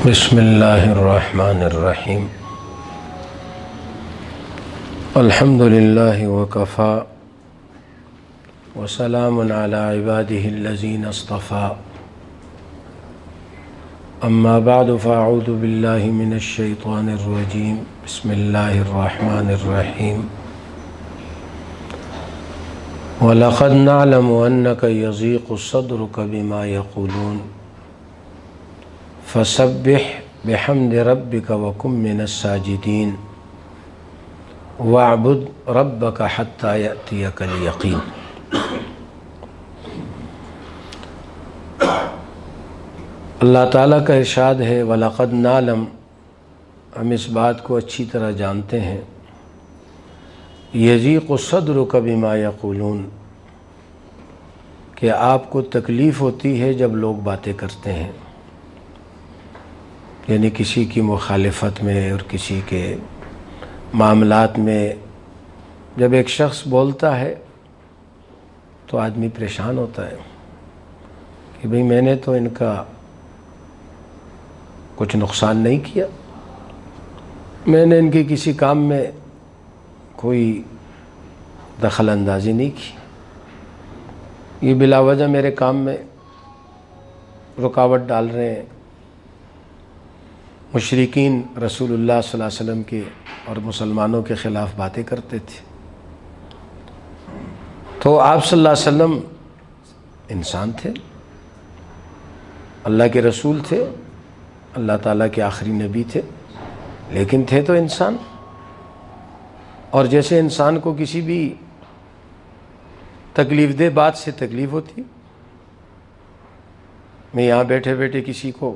بسم اللہ الرحمن الرحیم الحمد للہ وکفا وسلام علی عبادہ الذین اصطفى اما بعد فاعوذ باللہ من الشیطان الرجیم بسم اللہ الرحمن الرحیم وَلَقَدْ نَعْلَمُ أَنَّكَ يَضِيقُ صَدْرُكَ بِمَا يَقُولُونَ فَسَبِّحْ بِحَمْدِ رَبِّكَ وَكُن مِّنَ السَّاجِدِينَ وَاعْبُدْ رَبَّكَ حَتَّى يَأْتِيَكَ الْيَقِينُ۔ اللہ تعالیٰ کا ارشاد ہے وَلَقَدْ نَعْلَمُ، ہم اس بات کو اچھی طرح جانتے ہیں، یضیق صدرک بما یقولون، کہ آپ کو تکلیف ہوتی ہے جب لوگ باتیں کرتے ہیں، یعنی کسی کی مخالفت میں اور کسی کے معاملات میں جب ایک شخص بولتا ہے تو آدمی پریشان ہوتا ہے کہ بھئی میں نے تو ان کا کچھ نقصان نہیں کیا، میں نے ان کے کسی کام میں کوئی دخل اندازی نہیں کی، یہ بلا وجہ میرے کام میں رکاوٹ ڈال رہے ہیں۔ مشرکین رسول اللہ صلی اللہ علیہ وسلم کے اور مسلمانوں کے خلاف باتیں کرتے تھے، تو آپ صلی اللہ علیہ وسلم انسان تھے، اللہ کے رسول تھے، اللہ تعالیٰ کے آخری نبی تھے، لیکن تھے تو انسان، اور جیسے انسان کو کسی بھی تکلیف دہ بات سے تکلیف ہوتی، میں یہاں بیٹھے بیٹھے کسی کو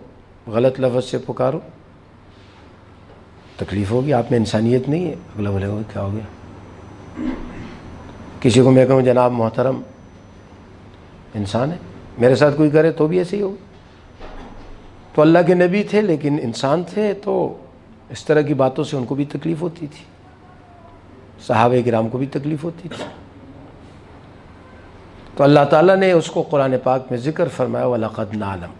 غلط لفظ سے پکاروں تکلیف ہوگی، آپ میں انسانیت نہیں ہے، اگلا بولے گا کیا ہو گیا۔ کسی کو میں کہوں جناب محترم، انسان ہے، میرے ساتھ کوئی کرے تو بھی ایسے ہی ہوگا۔ تو اللہ کے نبی تھے لیکن انسان تھے، تو اس طرح کی باتوں سے ان کو بھی تکلیف ہوتی تھی، صحابہ کرام کو بھی تکلیف ہوتی تھی۔ تو اللہ تعالیٰ نے اس کو قرآن پاک میں ذکر فرمایا وَلَقَدْ نَعْلَمُ،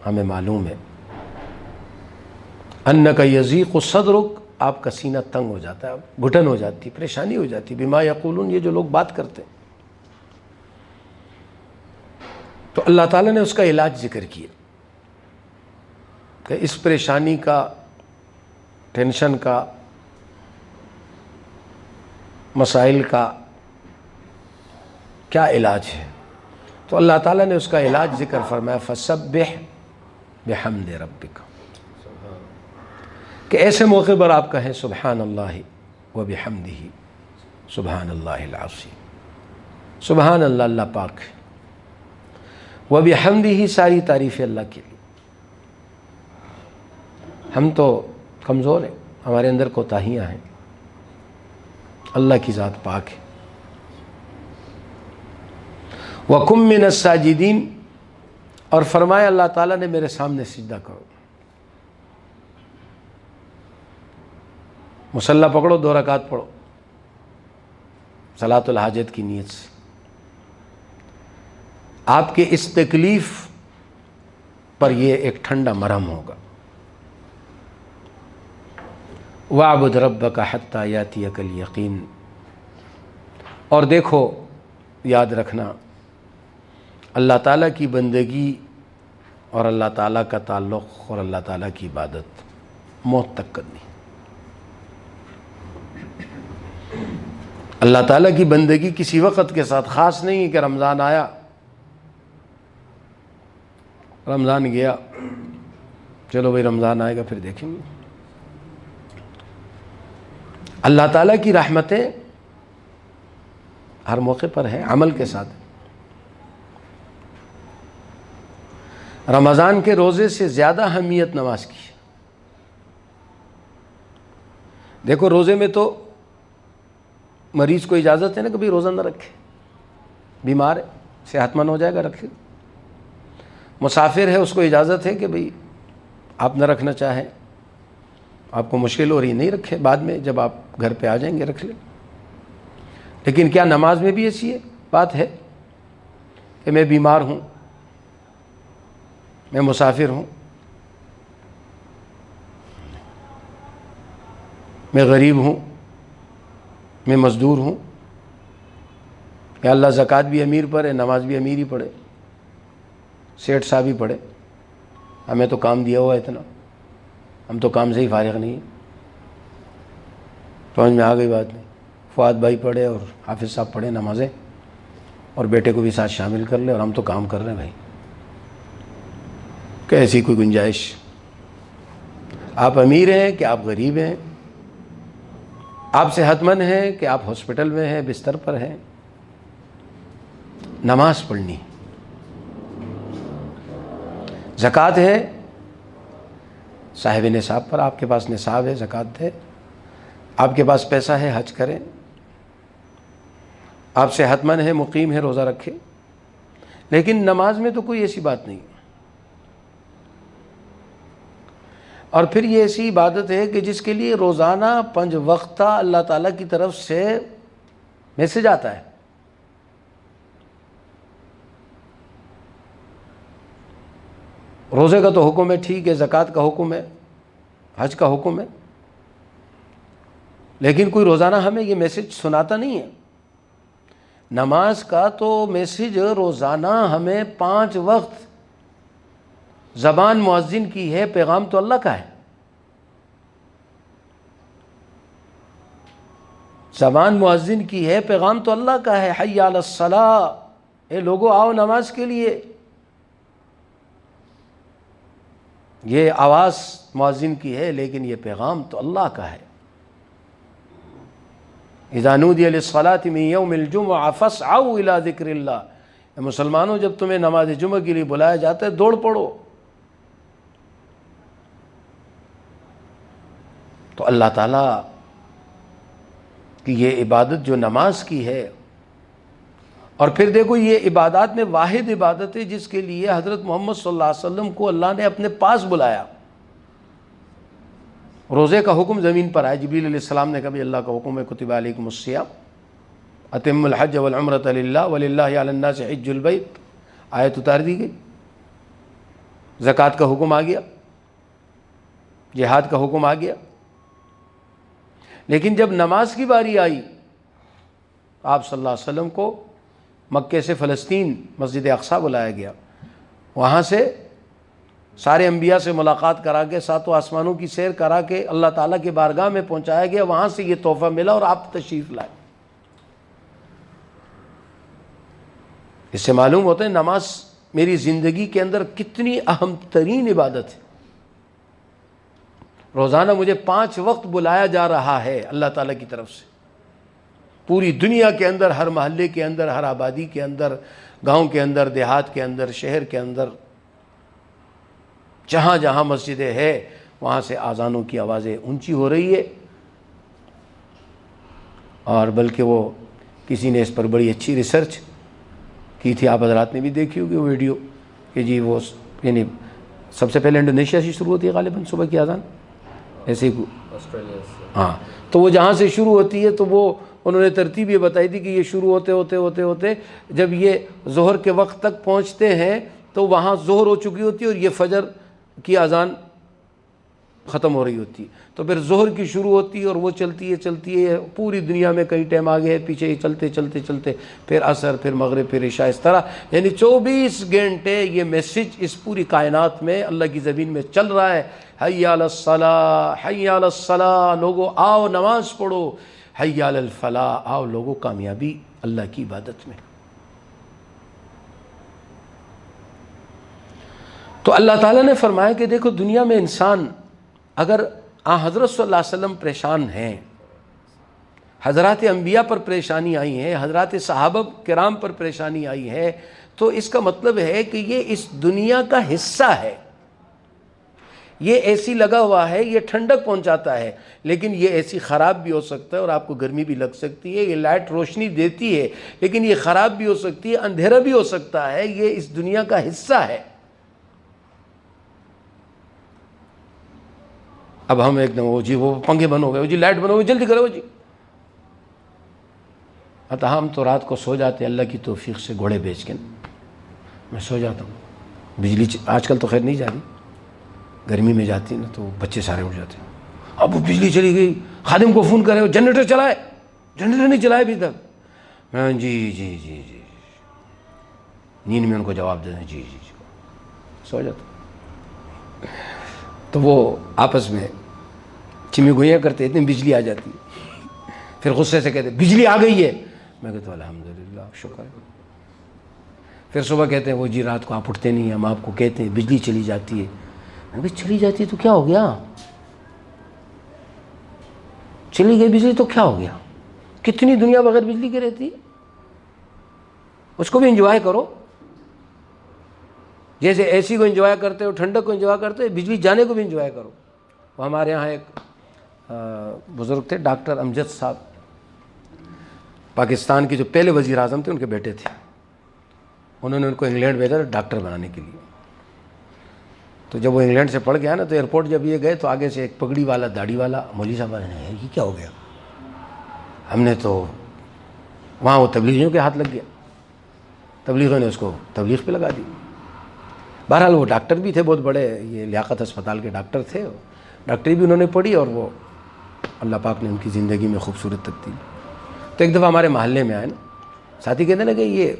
ہمیں معلوم ہے، اَنَّكَ يَضِيقُ صَدْرُكَ، آپ کا سینہ تنگ ہو جاتا ہے، گھٹن ہو جاتی، پریشانی ہو جاتی، بما یقولون، یہ جو لوگ بات کرتے ہیں۔ تو اللہ تعالیٰ نے اس کا علاج ذکر کیا کہ اس پریشانی کا، ٹینشن کا، مسائل کا کیا علاج ہے، تو اللہ تعالیٰ نے اس کا علاج ذکر فرمایا فَسَبِّحْ بِحَمْدِ رَبِّكَ، کہ ایسے موقع پر آپ کہیں سبحان اللہ وبحمدہ سبحان اللہ العظیم، سبحان اللہ، اللہ پاک ہے، وبحمدہ، ساری تعریف اللہ کے لیے۔ ہم تو کمزور ہیں، ہمارے اندر کوتاہیاں ہیں، اللہ کی ذات پاک ہے۔ وَكُن مِّنَ السَّاجِدِينَ، اور فرمایا اللہ تعالیٰ نے میرے سامنے سجدہ کرو، مصلی پکڑو، 2 رکعت پڑھو صلاۃ الحاجت کی نیت سے، آپ کے اس تکلیف پر یہ ایک ٹھنڈا مرہم ہوگا۔ وَاعْبُدْ رَبَّكَ حَتَّى يَأْتِيَكَ الْيَقِينُ، اور دیکھو، یاد رکھنا، اللہ تعالیٰ کی بندگی اور اللہ تعالیٰ کا تعلق اور اللہ تعالیٰ کی عبادت موت تک کرنی۔ اللہ تعالیٰ کی بندگی کسی وقت کے ساتھ خاص نہیں ہے کہ رمضان آیا، رمضان گیا، چلو بھئی رمضان آئے گا پھر دیکھیں گے۔ اللہ تعالیٰ کی رحمتیں ہر موقع پر ہے، عمل کے ساتھ۔ رمضان کے روزے سے زیادہ اہمیت نماز کی ہے۔ دیکھو، روزے میں تو مریض کو اجازت ہے نا کہ بھئی روزہ نہ رکھے، بیمار ہے، صحت مند ہو جائے گا رکھے، مسافر ہے، اس کو اجازت ہے کہ بھئی آپ نہ رکھنا چاہیں، آپ کو مشکل ہو رہی نہیں رکھے، بعد میں جب آپ گھر پہ آ جائیں گے رکھ لیں۔ لیکن کیا نماز میں بھی ایسی ہے بات ہے کہ میں بیمار ہوں، میں مسافر ہوں، میں غریب ہوں، میں مزدور ہوں، یا اللہ زکوٰۃ بھی امیر پر ہے، نماز بھی امیر ہی پڑھے، سیٹھ صاحب ہی پڑھے، ہمیں تو کام دیا ہوا ہے اتنا، ہم تو کام سے ہی فارغ نہیں ہیں۔ سمجھ میں آ گئی بات نہیں؟ فؤاد بھائی پڑھے اور حافظ صاحب پڑھے نمازیں، اور بیٹے کو بھی ساتھ شامل کر لے، اور ہم تو کام کر رہے ہیں بھائی، کہ ایسی کوئی گنجائش؟ آپ امیر ہیں کہ آپ غریب ہیں، آپ صحت مند ہیں کہ آپ ہاسپٹل میں ہیں، بستر پر ہیں، نماز پڑھنی، زکوٰۃ ہے صاحب نصاب پر، آپ کے پاس نصاب ہے، زکوٰۃ ہے، آپ کے پاس پیسہ ہے، حج کریں، آپ صحت مند ہیں، مقیم ہیں، روزہ رکھیں۔ لیکن نماز میں تو کوئی ایسی بات نہیں۔ اور پھر یہ ایسی عبادت ہے کہ جس کے لیے روزانہ 5 وقتہ اللہ تعالیٰ کی طرف سے میسج آتا ہے۔ روزے کا تو حکم ہے، ٹھیک ہے، زکوٰۃ کا حکم ہے، حج کا حکم ہے، لیکن کوئی روزانہ ہمیں یہ میسج سناتا نہیں ہے۔ نماز کا تو میسج روزانہ ہمیں 5 وقت، زبان مؤذن کی ہے، پیغام تو اللہ کا ہے۔ زبان مؤذن کی ہے، پیغام تو اللہ کا ہے۔ حی علی الصلاۃ، اے لوگو آؤ نماز کے لیے۔ یہ آواز مؤذن کی ہے، لیکن یہ پیغام تو اللہ کا ہے۔ اذا نودی للصلاۃ من یوم الجمعہ فاسعوا الی ذکر اللہ، اے مسلمانوں جب تمہیں نماز جمعہ کے لیے بلایا جاتا ہے دوڑ پڑو۔ تو اللہ تعالیٰ کی یہ عبادت جو نماز کی ہے، اور پھر دیکھو یہ عبادات میں واحد عبادت ہے جس کے لیے حضرت محمد صلی اللہ علیہ وسلم کو اللہ نے اپنے پاس بلایا۔ روزے کا حکم زمین پر آیا، جبریل علیہ السلام نے کبھی اللہ کا حکم ہے کتب علیکم الصیام اتم الحج والعمرۃ للہ وللہ علی الناس حج البیت، آیت اتار دی گئی۔ زکوٰۃ کا حکم آ گیا، جہاد کا حکم آ گیا۔ لیکن جب نماز کی باری آئی، آپ صلی اللہ علیہ وسلم کو مکے سے فلسطین مسجد اقصیٰ بلایا گیا، وہاں سے سارے انبیاء سے ملاقات کرا کے 7 آسمانوں کی سیر کرا کے اللہ تعالیٰ کے بارگاہ میں پہنچایا گیا، وہاں سے یہ تحفہ ملا اور آپ تشریف لائے۔ اس سے معلوم ہوتا ہے نماز میری زندگی کے اندر کتنی اہم ترین عبادت ہے۔ روزانہ مجھے 5 وقت بلایا جا رہا ہے اللہ تعالیٰ کی طرف سے، پوری دنیا کے اندر، ہر محلے کے اندر، ہر آبادی کے اندر، گاؤں کے اندر، دیہات کے اندر، شہر کے اندر، جہاں جہاں مسجدیں ہیں وہاں سے آذانوں کی آوازیں اونچی ہو رہی ہے۔ اور بلکہ وہ کسی نے اس پر بڑی اچھی ریسرچ کی تھی، آپ حضرات نے بھی دیکھی ہوگی وہ ویڈیو، کہ جی وہ یعنی سب سے پہلے انڈونیشیا سے شروع ہوتی ہے غالباً صبح کی اذان، ایسے ہی ہاں، تو وہ جہاں سے شروع ہوتی ہے تو وہ انہوں نے ترتیب یہ بتائی تھی کہ یہ شروع ہوتے جب یہ ظہر کے وقت تک پہنچتے ہیں تو وہاں ظہر ہو چکی ہوتی ہے اور یہ فجر کی اذان ختم ہو رہی ہوتی ہے، تو پھر ظہر کی شروع ہوتی ہے اور وہ چلتی ہے پوری دنیا میں، کئی ٹائم آگے ہے پیچھے ہی چلتے پھر عصر، پھر مغرب، پھر عشاء، اس طرح یعنی 24 گھنٹے یہ میسج اس پوری کائنات میں اللہ کی زمین میں چل رہا ہے۔ حی علی الصلاۃ، حی علی الصلاۃ، لوگو آؤ نماز پڑھو، حی علی الفلاح، آؤ لوگو کامیابی اللہ کی عبادت میں۔ تو اللہ تعالیٰ نے فرمایا کہ دیکھو دنیا میں انسان اگر حضرت صلی اللہ علیہ وسلم پریشان ہیں، حضرات انبیاء پر پریشانی آئی ہے، حضرات صحابہ کرام پر پریشانی آئی ہے، تو اس کا مطلب ہے کہ یہ اس دنیا کا حصہ ہے، یہ ایسی لگا ہوا ہے، یہ ٹھنڈک پہنچاتا ہے، لیکن یہ ایسی خراب بھی ہو سکتا ہے اور آپ کو گرمی بھی لگ سکتی ہے۔ یہ لائٹ روشنی دیتی ہے لیکن یہ خراب بھی ہو سکتی ہے، اندھیرا بھی ہو سکتا ہے، یہ اس دنیا کا حصہ ہے۔ اب ہم ایک دم وہ پنکھے بند ہو گئے، جی لائٹ بند ہو گئی، جلدی کرو جی، ہم تو رات کو سو جاتے ہیں اللہ کی توفیق سے، گھوڑے بیچ کے میں سو جاتا ہوں۔ بجلی آج کل تو خیر نہیں جا رہی، گرمی میں جاتی نا تو بچے سارے اٹھ جاتے ہیں، اب بجلی چلی گئی، خادم کو فون کرے، جنریٹر چلائے، جنریٹر نہیں چلائے ابھی تک، میں جی جی جی جی، نیند میں ان کو جواب دے دیں جی جی جی، سو جاتا۔ تو وہ آپس میں چمی گوئیاں کرتے، اتنی بجلی آ جاتی، پھر غصے سے کہتے بجلی آ گئی ہے، میں کہتا ہوں الحمدللہ شکر ہے۔ پھر صبح کہتے ہیں وہ جی رات کو آپ اٹھتے نہیں، ہم آپ کو کہتے ہیں بجلی چلی جاتی ہے، میں بھائی چلی جاتی ہے تو کیا ہو گیا، چلی گئی بجلی تو کیا ہو گیا، کتنی دنیا بغیر بجلی کے رہتی ہے، اس کو بھی انجوائے کرو، جیسے اے سی کو انجوائے کرتے ہو، ٹھنڈک کو انجوائے کرتے ہو، بجلی جانے کو بھی انجوائے کرو۔ وہ ہمارے یہاں ایک بزرگ تھے ڈاکٹر امجد صاحب، پاکستان کے جو پہلے وزیر اعظم تھے، ان کے بیٹے تھے، انہوں نے ان کو انگلینڈ بھیجا ڈاکٹر بنانے کے لیے۔ تو جب وہ انگلینڈ سے پڑھ کے آیا نا، تو ایئرپورٹ جب یہ گئے تو آگے سے ایک پگڑی والا داڑھی والا مولوی صاحب نے، یہ کیا ہو گیا، ہم نے تو وہاں وہ تبلیغیوں کے ہاتھ لگ گیا، تبلیغیوں نے اس کو تبلیغ پہ لگا دی۔ بہرحال وہ ڈاکٹر بھی تھے بہت بڑے، یہ لیاقت اسپتال کے ڈاکٹر تھے، ڈاکٹری بھی انہوں نے پڑھی، اور وہ اللہ پاک نے ان کی زندگی میں خوبصورت تبدیل۔ تو ایک دفعہ ہمارے محلے میں آئے نا، ساتھی کہنے لگے یہ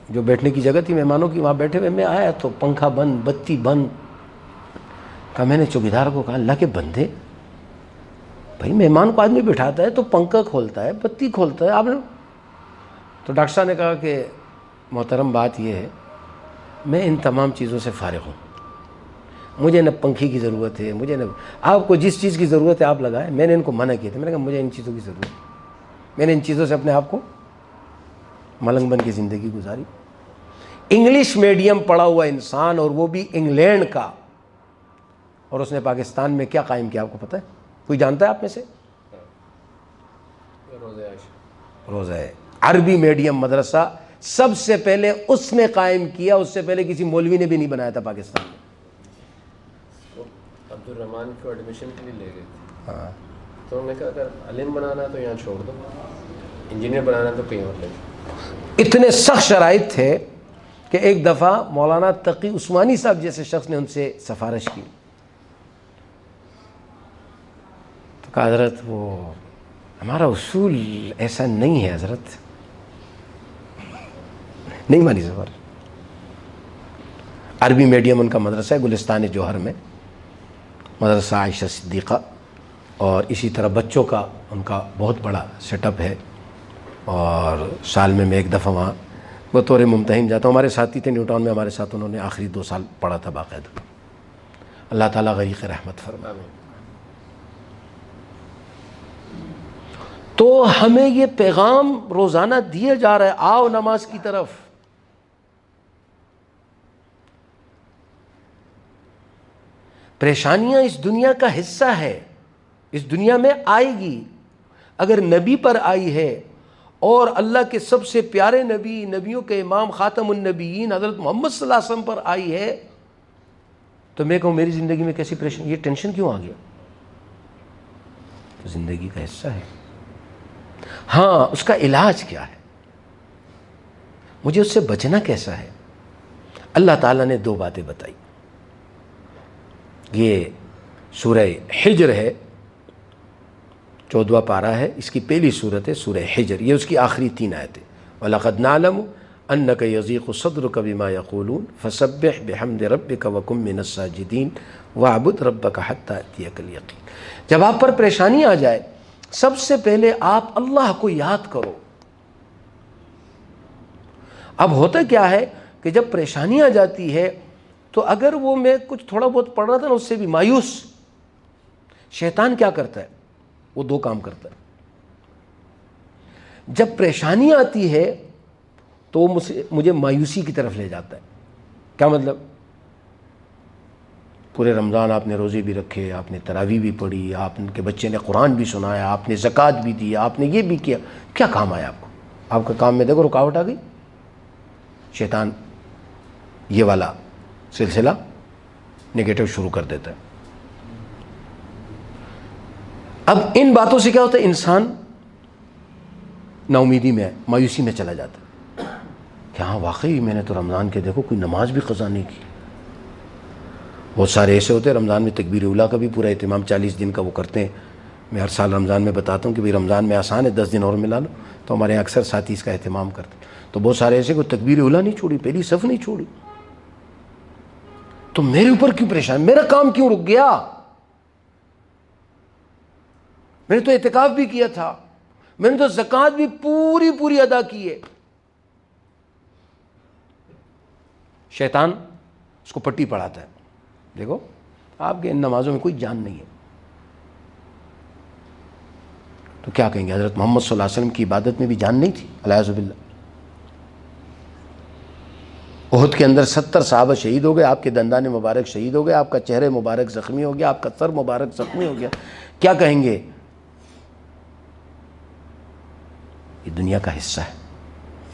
جو بیٹھنے کی جگہ تھی مہمانوں کی، وہاں بیٹھے ہوئے، میں آیا تو پنکھا بند، بتی بند۔ کہا، میں نے چوکیدار کو کہا اللہ کے بندے، بھائی مہمان کو آدمی بٹھاتا ہے تو پنکھا کھولتا ہے، بتی کھولتا ہے، آپ نے۔ تو ڈاکٹر صاحب نے کہا کہ محترم بات یہ ہے، میں ان تمام چیزوں سے فارغ ہوں، مجھے نہ پنکھے کی ضرورت ہے، مجھے نہ، آپ کو جس چیز کی ضرورت ہے آپ لگائیں۔ میں نے ان کو منع کیا تھا، میں نے کہا مجھے ان چیزوں کی ضرورت ہے، میں نے ان چیزوں سے اپنے آپ کو ملنگ بن کی زندگی گزاری۔ انگلش میڈیم پڑھا ہوا انسان، اور وہ بھی انگلینڈ کا، اور اس نے پاکستان میں کیا قائم کیا آپ کو پتہ ہے؟ کوئی جانتا ہے آپ میں سے؟ روزہ عربی میڈیم مدرسہ سب سے پہلے اس نے قائم کیا، اس سے پہلے کسی مولوی نے بھی نہیں بنایا تھا پاکستان میں۔ عبد الرحمان کو ایڈمیشن کے لیے لے گئے تھے، ہاں، تو انہوں نے کہا اگر علم بنانا ہے تو یہاں چھوڑ دو، انجینئر بنانا ہے تو کہیں اور لے جاؤ۔ اتنے سخت شرائط تھے کہ ایک دفعہ مولانا تقی عثمانی صاحب جیسے شخص نے ان سے سفارش کی، تو کہا حضرت وہ ہمارا اصول ایسا نہیں ہے حضرت، نہیں مانی سفارش۔ عربی میڈیم ان کا مدرسہ ہے گلستان جوہر میں، مدرسہ عائشہ صدیقہ، اور اسی طرح بچوں کا ان کا بہت بڑا سیٹ اپ ہے، اور سال میں ایک دفعہ وہاں بطور ممتحن جاتا ہوں۔ ہمارے ساتھی تھے نیو ٹاؤن میں ہمارے ساتھ، انہوں نے آخری 2 سال پڑھا تھا باقاعدہ۔ اللہ تعالیٰ غریق رحمت فرمائے۔ تو ہمیں یہ پیغام روزانہ دیا جا رہا ہے، آؤ نماز کی طرف۔ پریشانیاں اس دنیا کا حصہ ہے، اس دنیا میں آئے گی۔ اگر نبی پر آئی ہے، اور اللہ کے سب سے پیارے نبی، نبیوں کے امام خاتم النبیین حضرت محمد صلی اللہ علیہ وسلم پر آئی ہے، تو میں کہوں میری زندگی میں کیسی پریشانی، یہ ٹینشن کیوں آ گیا؟ تو زندگی کا حصہ ہے۔ ہاں، اس کا علاج کیا ہے، مجھے اس سے بچنا کیسا ہے؟ اللہ تعالیٰ نے 2 باتیں بتائی۔ یہ سورہ حجر ہے، 14واں پارہ ہے، اس کی پہلی صورت ہے سورہ حجر، یہ اس کی آخری 3 آیتیں۔ وَلَقَدْ نَعْلَمُ أَنَّكَ يَضِيقُ صَدْرُكَ بِمَا يَقُولُونَ فَسَبِّحْ بِحَمْدِ رَبِّكَ وَكُن مِّنَ السَّاجِدِينَ وَاعْبُدْ رَبَّكَ حَتَّىٰ يَأْتِيَكَ الْيَقِينُ۔ جب آپ پر پریشانی آ جائے، سب سے پہلے آپ اللہ کو یاد کرو۔ اب ہوتا کیا ہے کہ جب پریشانی آ جاتی ہے تو اگر وہ میں کچھ تھوڑا بہت پڑھ رہا تھا نا، اس سے بھی مایوس، شیطان کیا کرتا ہے؟ وہ 2 کام کرتا ہے۔ جب پریشانی آتی ہے تو وہ مجھے مایوسی کی طرف لے جاتا ہے۔ کیا مطلب؟ پورے رمضان آپ نے روزے بھی رکھے، آپ نے تراویح بھی پڑھی، آپ کے بچے نے قرآن بھی سنایا، آپ نے زکوٰۃ بھی دی، آپ نے یہ بھی کیا، کیا کام آیا آپ کو؟ آپ کا کام میں دیکھو رکاوٹ آ گئی، شیطان یہ والا سلسلہ نگیٹو شروع کر دیتا ہے۔ اب ان باتوں سے کیا ہوتا ہے؟ انسان نا امیدی میں، مایوسی میں چلا جاتا ہے کہ ہاں واقعی میں نے تو رمضان کے دیکھو کوئی نماز بھی قضا نہیں کی، بہت سارے ایسے ہوتے ہیں رمضان میں تکبیر اولیٰ کا بھی پورا اہتمام 40 دن کا وہ کرتے ہیں. میں ہر سال رمضان میں بتاتا ہوں کہ بھئی رمضان میں آسان ہے 10 دن اور ملا لو, تو ہمارے یہاں اکثر ساتھی اس کا اہتمام کرتے ہیں. تو بہت سارے ایسے کوئی تکبیر اولیٰ نہیں چھوڑی, پہلی صف نہیں چھوڑی. تو میرے اوپر کیوں پریشان, میرا کام کیوں رک گیا؟ میں نے تو اعتکاف بھی کیا تھا, میں نے تو زکوٰۃ بھی پوری ادا کی ہے. شیطان اس کو پٹی پڑھاتا ہے, دیکھو آپ کے ان نمازوں میں کوئی جان نہیں ہے. تو کیا کہیں گے, حضرت محمد صلی اللہ علیہ وسلم کی عبادت میں بھی جان نہیں تھی؟ الیاذ باللہ. احد کے اندر 70 صحابہ شہید ہو گئے, آپ کے دندان مبارک شہید ہو گئے, آپ کا چہرہ مبارک زخمی ہو گیا, آپ کا سر مبارک زخمی ہو گیا. کیا کہیں گے؟ یہ دنیا کا حصہ ہے.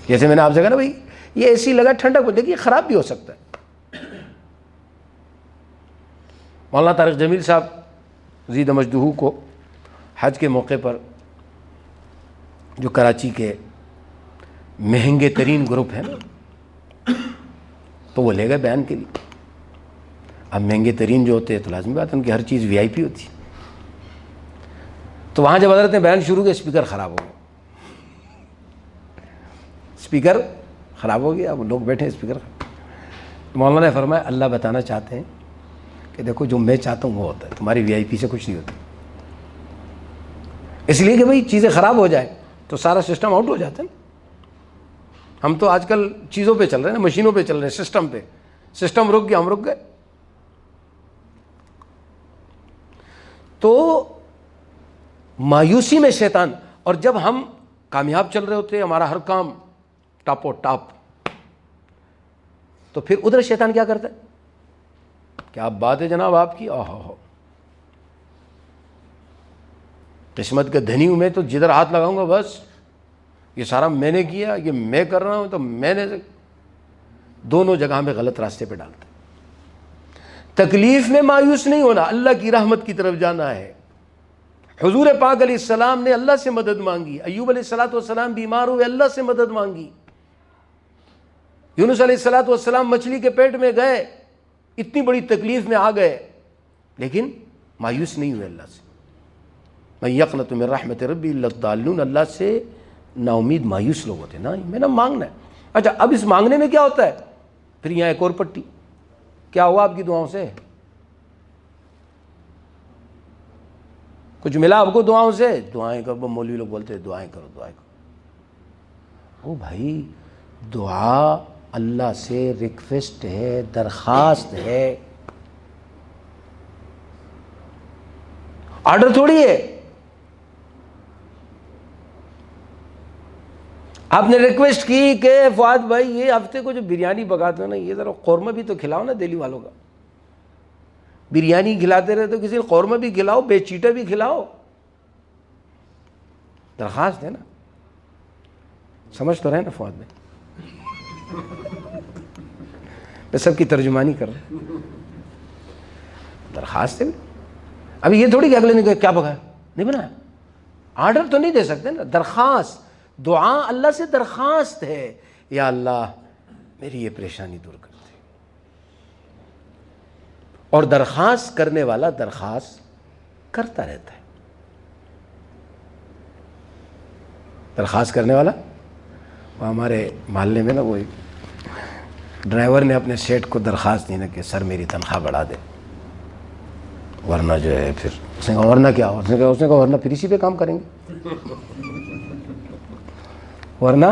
جیسے میں نے آپ سے کہا نا بھائی یہ ایسی لگا ٹھنڈک کو, دیکھیے خراب بھی ہو سکتا ہے. مولانا طارق جمیل صاحب زی دمجدہو کو حج کے موقع پر, جو کراچی کے مہنگے ترین گروپ ہیں نا, تو وہ لے گئے بیان کے لیے. اب مہنگے ترین جو ہوتے ہیں تو لازمی بات ہے ان کی ہر چیز VIP ہوتی ہے. تو وہاں جب حضرت نے بیان شروع کیا, اسپیکر خراب ہو گیا. اسپیکر خراب ہو گیا, اب لوگ بیٹھے اسپیکر. مولانا نے فرمایا اللہ بتانا چاہتے ہیں کہ دیکھو جو میں چاہتا ہوں وہ ہوتا ہے, تمہاری VIP سے کچھ نہیں ہوتا. اس لیے کہ بھئی چیزیں خراب ہو جائیں تو سارا سسٹم آؤٹ ہو جاتا ہے. ہم تو آج کل چیزوں پہ چل رہے ہیں نا, مشینوں پہ چل رہے ہیں, سسٹم پہ. سسٹم رک گیا, ہم رک گئے. تو مایوسی میں شیطان, اور جب ہم کامیاب چل رہے ہوتے ہیں, ہمارا ہر کام ٹاپ و ٹاپ, تو پھر ادھر شیطان کیا کرتا ہے, کیا بات ہے جناب آپ کی, آہو قسمت کا دھنی ہوں میں, تو جدھر ہاتھ لگاؤں گا بس یہ سارا میں نے کیا, یہ میں کر رہا ہوں, تو میں نے دونوں جگہ ہمیں غلط راستے پہ ڈالتا ہے. تکلیف میں مایوس نہیں ہونا, اللہ کی رحمت کی طرف جانا ہے. حضور پاک علیہ السلام نے اللہ سے مدد مانگی, ایوب علیہ السلام بیمار ہوئے, اللہ سے مدد مانگی. یونس علیہ السلام مچھلی کے پیٹ میں گئے, اتنی بڑی تکلیف میں آ گئے, لیکن مایوس نہیں ہوئے اللہ سے. من یقنط من رحمت ربی الا الضالون, اللہ سے نا امید مایوس لوگ ہوتے ہیں نا, میں نے مانگنا ہے. اچھا اب اس مانگنے میں کیا ہوتا ہے, پھر یہاں ایک اور پٹی, کیا ہوا آپ کی دعاؤں سے, کچھ ملا آپ کو دعاؤں سے؟ دعائیں کرو, مولوی لوگ بولتے ہیں دعائیں کرو دعائیں کرو. او بھائی دعا اللہ سے ریکویسٹ ہے, درخواست ہے, آرڈر تھوڑی ہے. آپ نے ریکویسٹ کی کہ فؤاد بھائی یہ ہفتے کو جو بریانی پکاتے ہو نا, یہ ذرا قورمہ بھی تو کھلاؤ نا دہلی والوں کا. بریانی کھلاتے رہے تو کسی قورمہ بھی کھلاؤ, بے چیٹا بھی کھلاؤ. درخواست ہے نا, سمجھ تو رہے نا فؤاد بھائی, میں سب کی ترجمانی کر رہا ہوں. درخواست ہے. ابھی یہ تھوڑی کہ اگلے نے کیا پکایا, نہیں بنا, آرڈر تو نہیں دے سکتے نا. درخواست, دعا اللہ سے درخواست ہے, یا اللہ میری یہ پریشانی دور کر دے. اور درخواست کرنے والا درخواست کرتا رہتا ہے. درخواست کرنے والا, وہ ہمارے محلے میں نا وہ ڈرائیور نے اپنے سیٹ کو درخواست دی نا کہ سر میری تنخواہ بڑھا دے, ورنہ جو ہے پھر. اس نے کہا ورنہ کیا, اس نے کہا ورنہ پھر اسی پہ کام کریں گے, ورنہ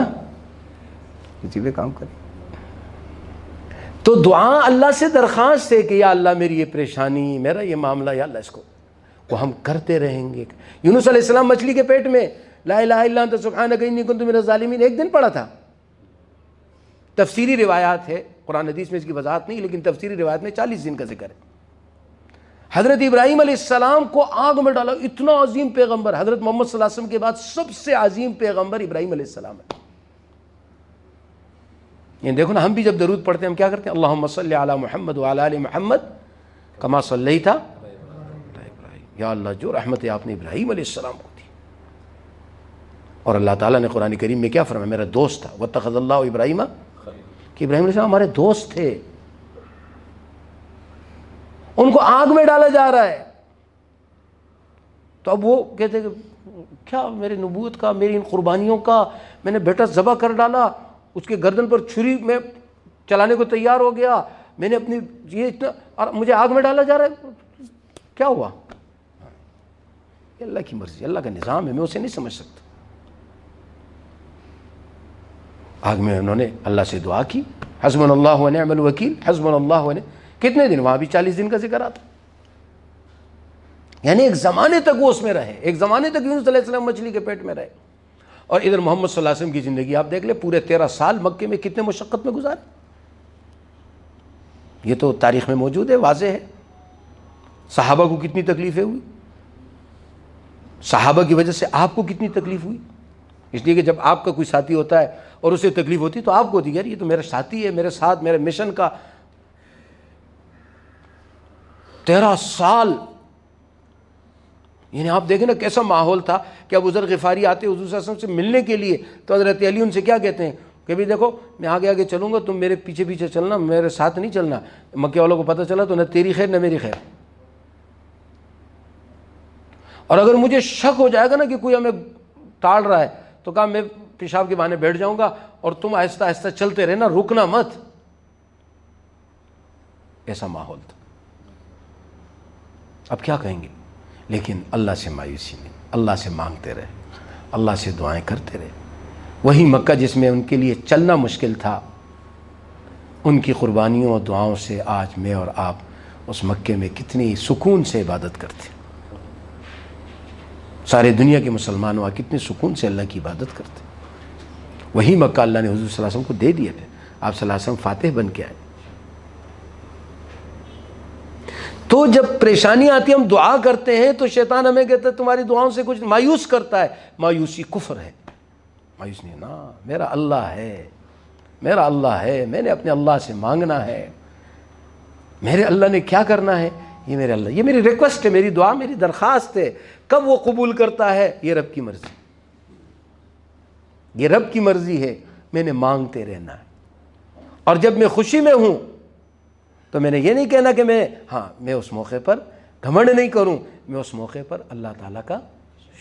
اسی پہ کام کریں. تو دعا اللہ سے درخواست ہے کہ یا اللہ میری یہ پریشانی, میرا یہ معاملہ, یا اللہ اس کو, وہ ہم کرتے رہیں گے. یونس علیہ السلام مچھلی کے پیٹ میں لا الہ الا انت سبحانک انی کنت من الظالمین ایک دن پڑھا تھا. تفسیری روایات ہے, قرآن حدیث میں اس کی وضاحت نہیں, لیکن تفسیری روایت میں 40 دن کا ذکر ہے. حضرت ابراہیم علیہ السلام کو آگ میں ڈالا, اتنا عظیم پیغمبر, حضرت محمد صلی اللہ علیہ وسلم کے بعد سب سے عظیم پیغمبر ابراہیم علیہ السلام ہے. یہ دیکھو نا, ہم بھی جب درود پڑھتے ہیں ہم کیا کرتے ہیں, اللہم صلی علی محمد وعلی آل محمد کما صلیت علی ابراہیم, یا اللہ جو رحمت آپ نے ابراہیم علیہ السلام کو دی. اور اللہ تعالیٰ نے قرآن کریم میں کیا فرمایا, میرا دوست تھا, واتخذ اللہ ابراہیم, کہ ابراہیم علیہ السلام ہمارے دوست تھے. ان کو آگ میں ڈالا جا رہا ہے. تو اب وہ کہتے کہ کیا میری نبوت کا، میری ان قربانیوں کا، میں نے بیٹا ذبح کر ڈالا، اس کے گردن پر چھری میں چلانے کو تیار ہو گیا، میں نے اپنی یہ اتنا، اور مجھے آگ میں ڈالا جا رہا ہے، کیا ہوا؟ یہ اللہ کی مرضی، اللہ کا نظام ہے، میں اسے نہیں سمجھ سکتا. آگ میں انہوں نے اللہ سے دعا کی، حسبنا اللہ و نعم الوکیل، حسبنا اللہ و نعم. کتنے دن؟ وہاں بھی 40 دن کا ذکر آتا. یعنی ایک زمانے تک وہ اس میں رہے، ایک زمانے تک یونس علیہ السلام مچھلی کے پیٹ میں رہے. اور ادھر محمد صلی اللہ علیہ وسلم کی زندگی آپ دیکھ لیں، پورے 13 سال مکے میں کتنے مشقت میں گزارے. یہ تو تاریخ میں موجود ہے، واضح ہے. صحابہ کو کتنی تکلیفیں ہوئی، صحابہ کی وجہ سے آپ کو کتنی تکلیف ہوئی. اس لیے کہ جب آپ کا کوئی ساتھی ہوتا ہے اور اسے تکلیف ہوتی تو آپ کو ہوتی، یار یہ تو میرا ساتھی ہے، میرے ساتھ میرے مشن کا. 13 سال، یعنی آپ دیکھیں نا کیسا ماحول تھا کہ ابو ذر غفاری آتے حضور صلی اللہ علیہ وسلم سے ملنے کے لیے، تو حضرت علی ان سے کیا کہتے ہیں کہ بھی دیکھو میں آگے آگے چلوں گا، تم میرے پیچھے پیچھے چلنا، میرے ساتھ نہیں چلنا. مکے والوں کو پتہ چلا تو نہ تیری خیر نہ میری خیر. اور اگر مجھے شک ہو جائے گا نا کہ کوئی ہمیں ٹال رہا ہے تو کہا میں پیشاب کے بہانے بیٹھ جاؤں گا اور تم آہستہ آہستہ چلتے رہنا، رکنا مت. ایسا ماحول تھا. اب کیا کہیں گے؟ لیکن اللہ سے مایوسی نہیں، اللہ سے مانگتے رہے، اللہ سے دعائیں کرتے رہے. وہی مکہ جس میں ان کے لیے چلنا مشکل تھا، ان کی قربانیوں اور دعاؤں سے آج میں اور آپ اس مکے میں کتنی سکون سے عبادت کرتے. سارے دنیا کے مسلمان وہاں کتنے سکون سے اللہ کی عبادت کرتے. وہی مکہ اللہ نے حضور صلی اللہ علیہ وسلم کو دے دیا ہے. آپ صلی اللہ علیہ وسلم فاتح بن کے آئے. تو جب پریشانی آتی ہے ہم دعا کرتے ہیں تو شیطان ہمیں کہتا ہے تمہاری دعاؤں سے کچھ مایوس کرتا ہے. مایوسی کفر ہے. مایوس نہیں نا، میرا اللہ ہے، میرا اللہ ہے، میں نے اپنے اللہ سے مانگنا ہے. میرے اللہ نے کیا کرنا ہے، یہ میرے اللہ، یہ میری ریکویسٹ ہے، میری دعا، میری درخواست ہے. کب وہ قبول کرتا ہے یہ رب کی مرضی، یہ رب کی مرضی ہے. میں نے مانگتے رہنا ہے. اور جب میں خوشی میں ہوں تو میں نے یہ نہیں کہنا کہ میں اس موقع پر گھمنڈ نہیں کروں، میں اس موقع پر اللہ تعالیٰ کا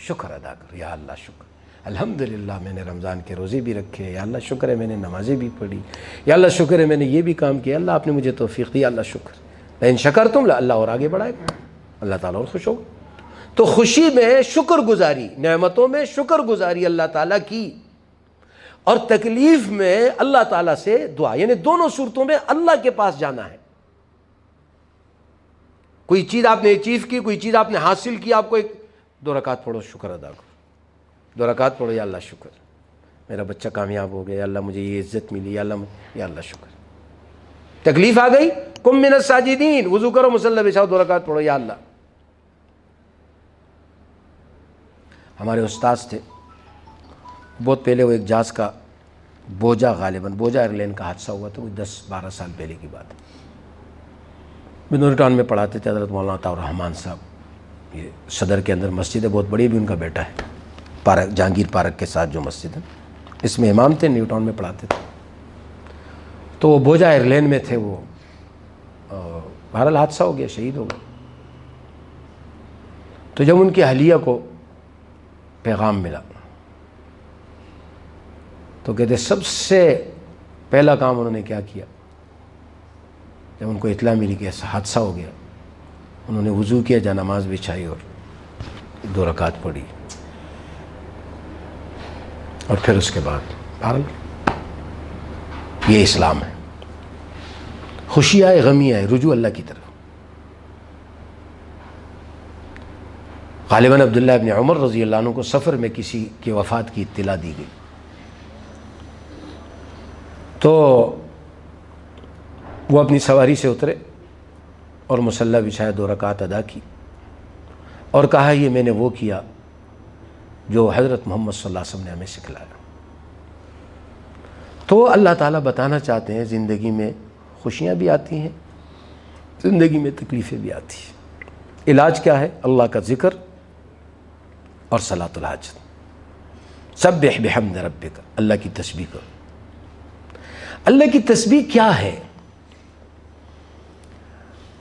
شکر ادا کروں. یا اللہ شکر، الحمدللہ میں نے رمضان کے روزے بھی رکھے، یا اللہ شکر ہے میں نے نمازیں بھی پڑھی، یا اللہ شکر ہے میں نے یہ بھی کام کیا، اللہ آپ نے مجھے توفیق دی، اللہ شکر. لئن شکرتم اللہ اور آگے بڑھائے گا، اللہ تعالیٰ اور خوش ہوگا. تو خوشی میں شکر گزاری، نعمتوں میں شکر گزاری اللہ تعالیٰ کی، اور تکلیف میں اللہ تعالیٰ سے دعا. یعنی دونوں صورتوں میں اللہ کے پاس جانا ہے. کوئی چیز آپ نے اچیو کی، کوئی چیز آپ نے حاصل کی، آپ کو 2 رکعت پڑھو شکر ادا کرو، 2 رکعت پڑھو یا اللہ شکر، میرا بچہ کامیاب ہو گیا، یا اللہ مجھے یہ عزت ملی، یا اللہ شکر. تکلیف آ گئی، قم من الساجدین، وضو کرو، مصلی بچھاؤ، 2 رکعت پڑھو یا اللہ. ہمارے استاذ تھے بہت پہلے، وہ ایک جہاز کا بوجھا، غالباً بوجھا ایئرلائن کا حادثہ ہوا تھا، وہ 10-12 سال پہلے کی بات ہے. بنور ٹاؤن میں پڑھاتے تھے حضرت مولانا عطاء الرحمان صاحب. یہ صدر کے اندر مسجد ہے، بہت بڑی، بھی ان کا بیٹا ہے، پارک، جہانگیر پارک کے ساتھ جو مسجد ہے، اس میں امام تھے، نیو ٹاؤن میں پڑھاتے تھے. تو وہ بوجھا ایئرلائن میں تھے، وہ بہرحال حادثہ ہو گیا، شہید ہو گئے. تو جب ان کی اہلیہ کو پیغام ملا تو کہتے سب سے پہلا کام انہوں نے کیا کیا، جب ان کو اطلاع ملی کہ ایسا حادثہ ہو گیا، انہوں نے وضو کیا، جا نماز بچھائی اور 2 رکعت پڑھی. اور پھر اس کے بعد بہرحال یہ اسلام ہے. خوشی آئے غمی آئے، رجوع اللہ کی طرف. غالباً عبداللہ ابن عمر رضی اللہ عنہ کو سفر میں کسی کی وفات کی اطلاع دی گئی، تو وہ اپنی سواری سے اترے اور مصلی بچھایا، 2 رکعت ادا کی، اور کہا یہ میں نے وہ کیا جو حضرت محمد صلی اللہ علیہ وسلم نے ہمیں سکھلایا. تو اللہ تعالیٰ بتانا چاہتے ہیں زندگی میں خوشیاں بھی آتی ہیں، زندگی میں تکلیفیں بھی آتی ہیں. علاج کیا ہے؟ اللہ کا ذکر اور صلاۃ الحاجت. سبح بحمد ربک، اللہ کی تسبیح کرو. اللہ کی تسبیح کیا ہے؟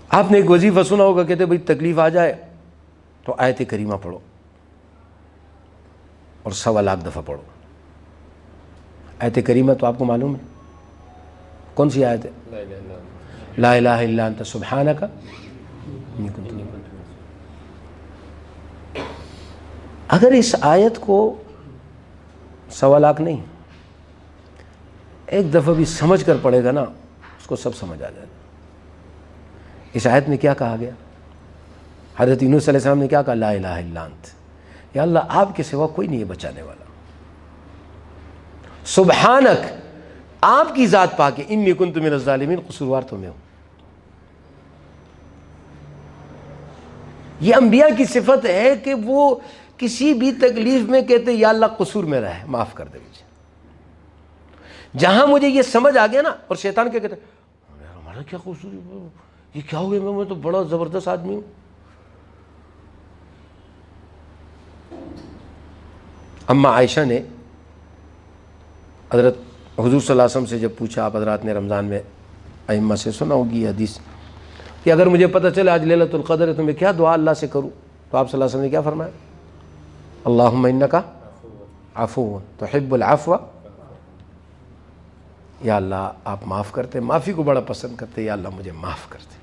آپ نے ایک وظیفہ سنا ہوگا، کہتے بھائی تکلیف آ جائے تو آیت کریمہ پڑھو اور 1.25 لاکھ دفعہ پڑھو۔ آیت کریمہ تو آپ کو معلوم ہے کون سی آیت ہے؟ لا الہ الا انت سبحانک انی کنت من الظالمین۔ اگر اس آیت کو 1.25 لاکھ نہیں، ایک دفعہ بھی سمجھ کر پڑھے گا نا، اس کو سب سمجھ آ جائے گا۔ اس آیت میں کیا کہا گیا؟ حضرت یونس علیہ السلام نے کیا کہا؟ لا الہ الا انت، یا اللہ آپ کے سوا کوئی نہیں ہے بچانے والا، سبحانک آپ کی ذات پاک ہے، انی کنت من الظالمین قصوروار تو میں ہوں۔ یہ انبیاء کی صفت ہے کہ وہ کسی بھی تکلیف میں کہتے یا اللہ قصور میرا ہے، معاف کر دے مجھے۔ جہاں مجھے یہ سمجھ آ گیا نا، اور شیطان کیا کہتا ہے ہمارا کیا قصور ہے، یہ کیا ہو گیا، میں تو بڑا زبردست آدمی ہوں۔ اما عائشہ نے حضرت حضور صلی اللہ علیہ وسلم سے جب پوچھا، آپ حضرات نے رمضان میں ائمہ سے سنا ہوگی یہ حدیث کہ اگر مجھے پتہ چلے آج لیلۃ القدر ہے تو میں کیا دعا اللہ سے کروں، تو آپ صلی اللہ علیہ وسلم نے کیا فرمایا؟ اللہم انک عفو تحب العفو، یا اللہ آپ معاف کرتے، معافی کو بڑا پسند کرتے، یا اللہ مجھے معاف کرتے۔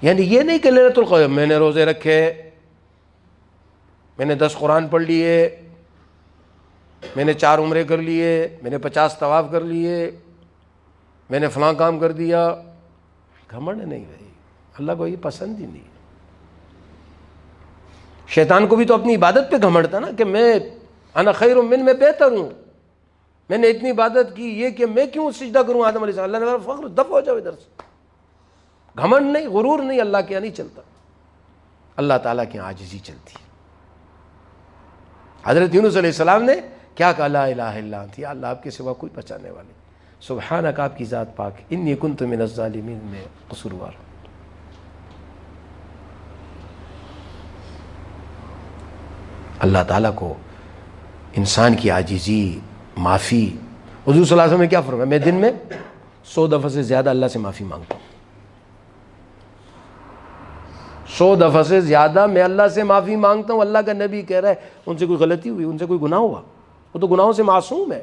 یعنی یہ نہیں کہ لیلۃ القدر میں نے روزے رکھے، میں نے 10 قرآن پڑھ لیے، میں نے 4 عمرے کر لیے، میں نے 50 طواف کر لیے، میں نے فلاں کام کر دیا۔ گھمنڈ نہیں بھائی، اللہ کو یہ پسند ہی نہیں۔ شیطان کو بھی تو اپنی عبادت پہ گھمنڈ تھا نا کہ میں انا خیر من، میں بہتر ہوں، میں نے اتنی عبادت کی، یہ کہ میں کیوں سجدہ کروں آدم علیہ السلام۔ اللہ نے کہا فخر دفع ہو جاؤ ادھر سے۔ گھمنڈ نہیں، غرور نہیں، اللہ کے یہاں نہیں چلتا، اللہ تعالیٰ کے یہاں عاجزی چلتی ہے۔ حضرت یونس علیہ السلام نے کیا کہا؟ لا الہ الا انت، یا اللہ آپ کے سوا کوئی بچانے والے، سبحانک آپ کی ذات پاک، انی کنت من الظالمین، میں قصوروار ہوں۔ اللہ تعالیٰ کو انسان کی عاجزی، معافی، حضور صلی اللہ علیہ وسلم نے کیا فرمایا؟ میں دن میں 100 دفعہ سے زیادہ اللہ سے معافی مانگتا ہوں، 100 دفعہ سے زیادہ میں اللہ سے معافی مانگتا ہوں۔ اللہ کا نبی کہہ رہا ہے ان سے کوئی غلطی ہوئی، ان سے کوئی گناہ ہوا، وہ تو گناہوں سے معصوم ہے۔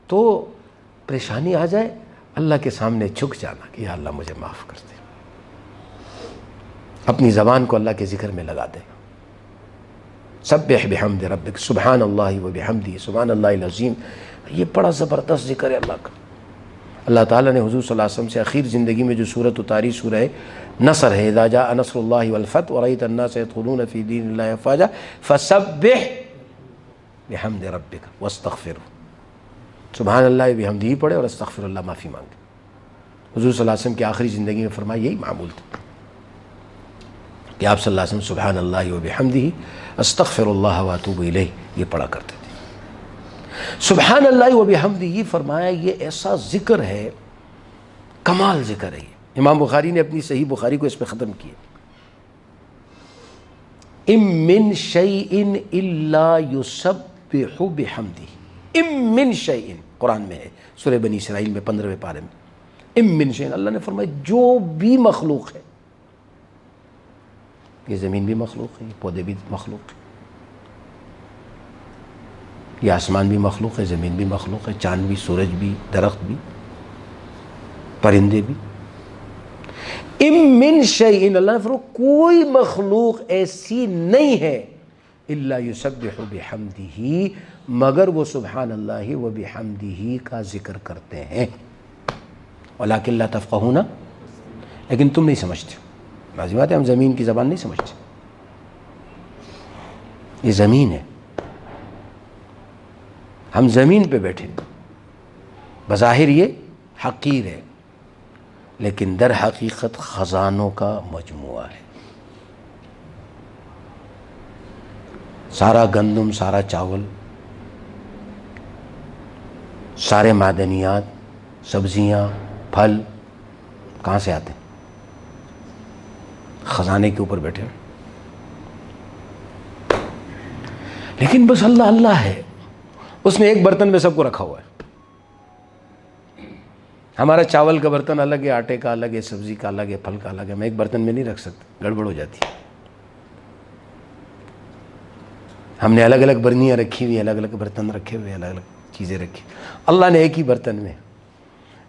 تو پریشانی آ جائے اللہ کے سامنے جھک جانا کہ یا اللہ مجھے معاف کر دے، اپنی زبان کو اللہ کے ذکر میں لگا دے۔ سبح بحمد ربک، سبحان اللہ و بحمدہ، سبحان اللہ العظیم، یہ بڑا زبردست ذکر ہے اللہ کا۔ اللہ تعالیٰ نے حضور صلی اللہ علیہ وسلم سے آخر زندگی میں جو صورت اتاری، سورہ نصر ہے، اذا جاء نصر اللہ والفتح ورأیت الناس يدخلون فی دین اللہ افواجا فسبح بحمد ربک واستغفرہ، سبحان اللہ بحمدہ پڑھے اور استغفر اللہ، معافی مانگے۔ حضور صلی اللہ علیہ وسلم کی آخری زندگی میں فرمایا یہی معمول تھا کہ آپ صلی اللہ علیہ وسلم سبحان اللہ و بحمدہ استغفر اللہ واتوب الیہ یہ پڑھا کرتے تھے۔ سبحان اللہ و بحمدہ فرمایا یہ ایسا ذکر ہے، کمال ذکر ہے۔ یہ امام بخاری نے اپنی صحیح بخاری کو اس پہ ختم کیا، ام من شیء الا یسبح بحمدہ، ام من شیء قرآن میں ہے، سورہ بنی اسرائیل میں 15ویں پارے میں، ام من شیء، اللہ نے فرمایا جو بھی مخلوق ہے، یہ زمین بھی مخلوق ہے، یہ پودے بھی مخلوق ہے، یہ آسمان بھی مخلوق ہے، زمین بھی مخلوق ہے، چاند بھی، سورج بھی، درخت بھی، پرندے بھی، ام من شیء، اللہ نے فرمایا کوئی مخلوق ایسی نہیں ہے الا یسبح بحمدہ، مگر وہ سبحان اللہ و بحمدہ کا ذکر کرتے ہیں، ولکن لا تفقہون، لیکن تم نہیں سمجھتے۔ واضح بات ہے، ہم زمین کی زبان نہیں سمجھتے، یہ زمین ہے، ہم زمین پہ بیٹھے، بظاہر یہ حقیر ہے لیکن در حقیقت خزانوں کا مجموعہ ہے۔ سارا گندم، سارا چاول، سارے معدنیات، سبزیاں، پھل کہاں سے آتے ہیں؟ خزانے کے اوپر بیٹھے، لیکن بس اللہ اللہ ہے، اس نے ایک برتن میں سب کو رکھا ہوا ہے۔ ہمارا چاول کا برتن الگ ہے، آٹے کا الگ ہے، سبزی کا الگ ہے، پھل کا الگ ہے. میں ایک برتن میں نہیں رکھ سکتا، گڑبڑ ہو جاتی ہے. ہم نے الگ الگ برنیاں رکھی ہوئی، الگ الگ برتن رکھے ہوئے، الگ الگ چیزیں رکھی. اللہ نے ایک ہی برتن میں،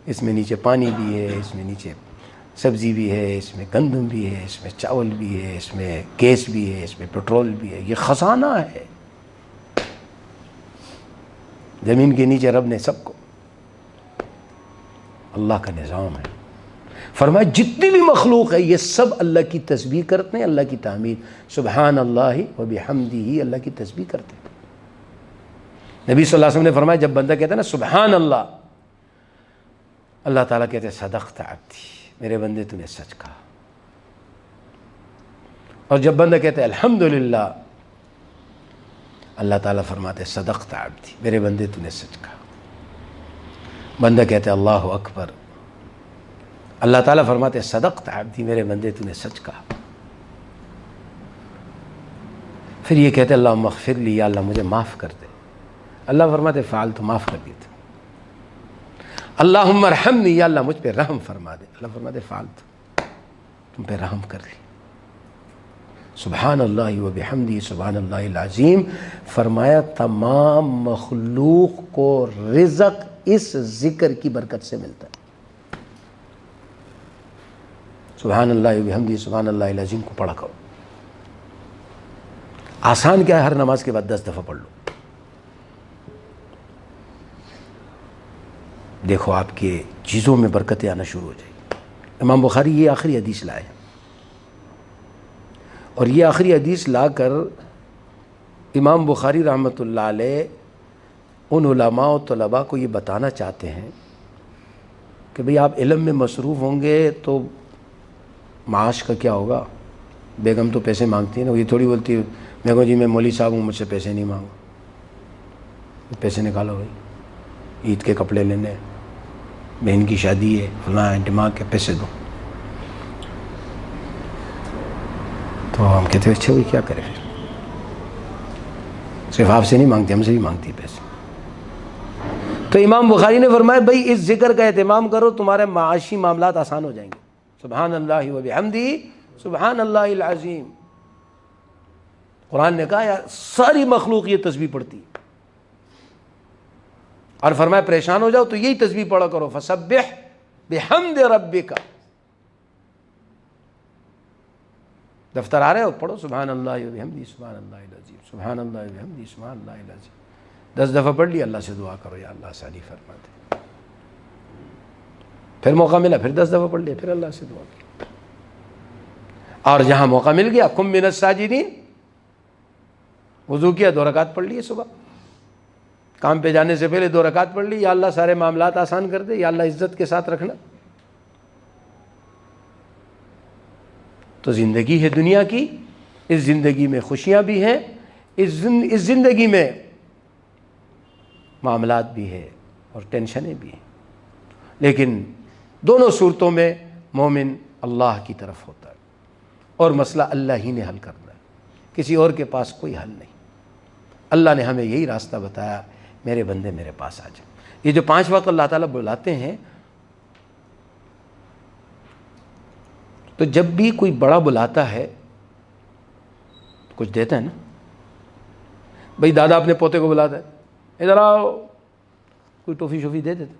اس میں نیچے پانی بھی ہے، اس میں نیچے سبزی بھی ہے، اس میں گندم بھی ہے، اس میں چاول بھی ہے، اس میں گیس بھی ہے، اس میں پیٹرول بھی ہے. یہ خزانہ ہے. زمین کے نیچے رب نے سب کو، اللہ کا نظام ہے. فرمایا جتنی بھی مخلوق ہے یہ سب اللہ کی تسبیح کرتے ہیں، اللہ کی تعمید، سبحان اللہ و بحمدہ، اللہ کی تسبیح کرتے ہیں. نبی صلی اللہ علیہ وسلم نے فرمایا جب بندہ کہتا ہے نا سبحان اللہ، اللہ تعالیٰ کہتے ہیں صدقت عبدی، میرے بندے تو نے سچ کہا. اور جب بندہ کہتا ہے الحمدللہ، اللہ تعالیٰ فرماتے ہیں صدقت عبدی، میرے بندے تو نے سچ کہا. بندہ کہتے ہیں اللہ اکبر، اللہ تعالیٰ فرماتے ہیں صدقت عبدی، میرے بندے تو نے سچ کہا. پھر یہ کہتے ہیں اللہم اغفر لی، یا اللہ مجھے معاف کر دے. اللہ فرماتے فعل، تو معاف کر دیتے. اللہم ارحمنی، یا اللہ مجھ پہ رحم فرما دے. اللہ فرماتے فعل، تو تم پہ رحم کر لی. سبحان اللہ و بحمدہ سبحان اللہ العظیم. فرمایا تمام مخلوق کو رزق اس ذکر کی برکت سے ملتا ہے. سبحان اللہ و بحمدہ سبحان اللہ العظیم کو پڑھا کرو. آسان کیا ہے، ہر نماز کے بعد 10 دفعہ پڑھ لو. دیکھو آپ کے چیزوں میں برکتیں آنا شروع ہو جائیں. امام بخاری یہ آخری حدیث لائے ہیں، اور یہ آخری حدیث لا کر امام بخاری رحمۃ اللہ علیہ ان علماء و طلباء کو یہ بتانا چاہتے ہیں کہ بھئی آپ علم میں مصروف ہوں گے تو معاش کا کیا ہوگا. بیگم تو پیسے مانگتی ہے نا، یہ تھوڑی بولتی ہے میں کہوں جی میں مولوی صاحب ہوں، مجھ سے پیسے نہیں مانگو. پیسے نکالو بھائی، عید کے کپڑے لینے، بہن کی شادی ہے، فلاں انٹماع کے پیسے دو. تو ہم کہتے ہیں اچھا بھائی کیا کریں، صرف آپ سے نہیں مانگتے، ہم سے بھی مانگتی پیسے. تو امام بخاری نے فرمایا بھائی اس ذکر کا اہتمام کرو، تمہارے معاشی معاملات آسان ہو جائیں گے. سبحان اللہ و بحمدہ سبحان اللہ العظیم. قرآن نے کہا یار ساری مخلوق یہ تسبیح پڑھتی، اور فرمایا پریشان ہو جاؤ تو یہی تسبیح پڑھا کرو، فسبح بحمد ربک. دفتر آ رہے ہو پڑھو سبحان اللہ و بحمدہ سبحان اللہ العظیم، سبحان اللہ و بحمدہ سبحان اللہ العظیم. 10 دفعہ پڑھ لی، اللہ سے دعا کرو یا اللہ آسانی فرما دے. پھر موقع ملا پھر 10 دفعہ پڑھ لیا، پھر اللہ سے دعا کی. اور جہاں موقع مل گیا قم من الساجدین، وضو کیا 2 رکعت پڑھ لیے، صبح کام پہ جانے سے پہلے 2 رکعت پڑھ لی، یا اللہ سارے معاملات آسان کر دے، یا اللہ عزت کے ساتھ رکھنا. تو زندگی ہے دنیا کی، اس زندگی میں خوشیاں بھی ہیں، اس زندگی میں معاملات بھی ہے اور ٹینشنیں بھی ہیں. لیکن دونوں صورتوں میں مومن اللہ کی طرف ہوتا ہے، اور مسئلہ اللہ ہی نے حل کرنا ہے، کسی اور کے پاس کوئی حل نہیں. اللہ نے ہمیں یہی راستہ بتایا، میرے بندے میرے پاس آ جائیں. یہ جو 5 وقت اللہ تعالیٰ بلاتے ہیں، تو جب بھی کوئی بڑا بلاتا ہے کچھ دیتا ہے نا. بھئی دادا اپنے پوتے کو بلاتا ہے ادھر آؤ، کوئی ٹوفی شوفی دے دیتا.